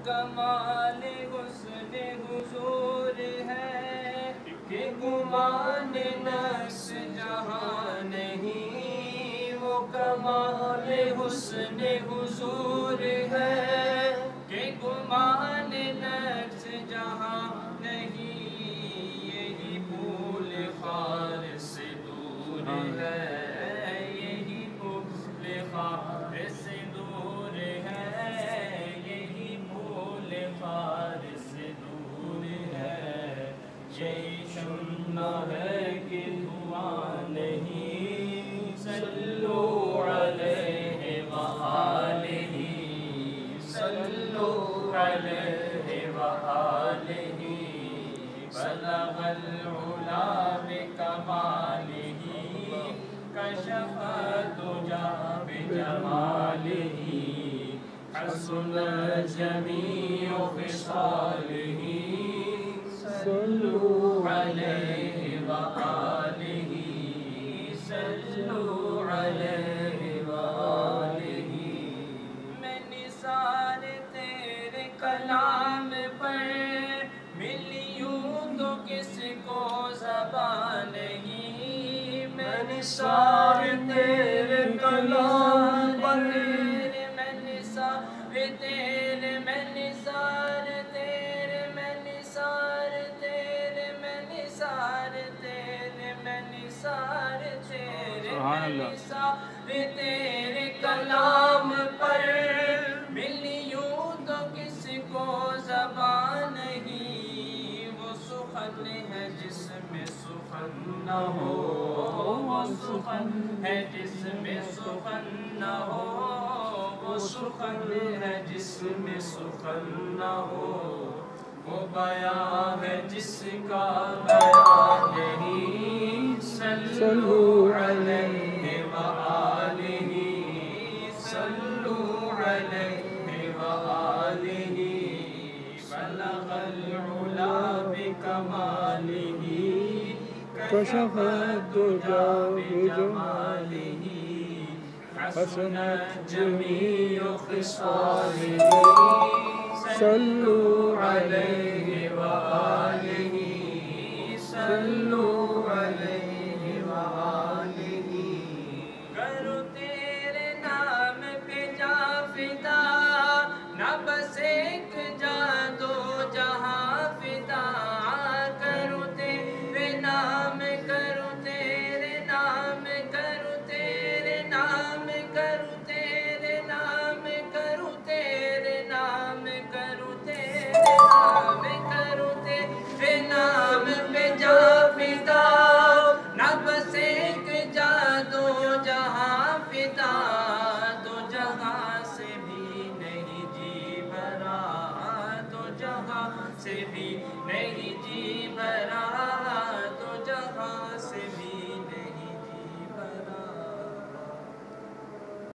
کمال حسن حضور ہے کہ گمان نفس جہاں نہیں، وہ کمال حسن حضور ہے کہ گمان نفس جہاں نہیں، یہی پھول خار سے دور ہے، یہی پھول خار سے دور ہے، یہی پھول خار سے دور ہے، یہی شمع ہے کہ دھواں نہیں، صلو علیہ وآلہ، صلو علیہ وآلہ، بلغ العلا بکمالہ، کشف الدجی بجمالہ، حسنت جمیع خصالہ، صلو علیہ وآلہ، صلو علیہ وآلہ۔ میں نثار تیرے کلام پر ملیوں تو کس کو زبان نہیں، میں نثار تیرے کلام پر، میں نثار تیرے، میں نثار تیرے، میں نثار تیرے، میں نثار تیرے، میں نثار تیرے، میں نثار تیرے کلام پر ملیوں تو کس کو زبان نہیں، وہ سخن ہے جس میں سخن نہ ہو، وہ سخن ہے جس میں سخن نہ ہو، وہ سخن ہے جس میں سخن نہ ہو، وہ بیان ہے جس کا بیان نہیں، صلو علیہ وآلہ، صلو علیہ وآلہ، بلغ العلا بکمالہ، کشف الدجی بجمالہ، حسنت جمیع خصالہ، صلو علیہ وآلہ، صلو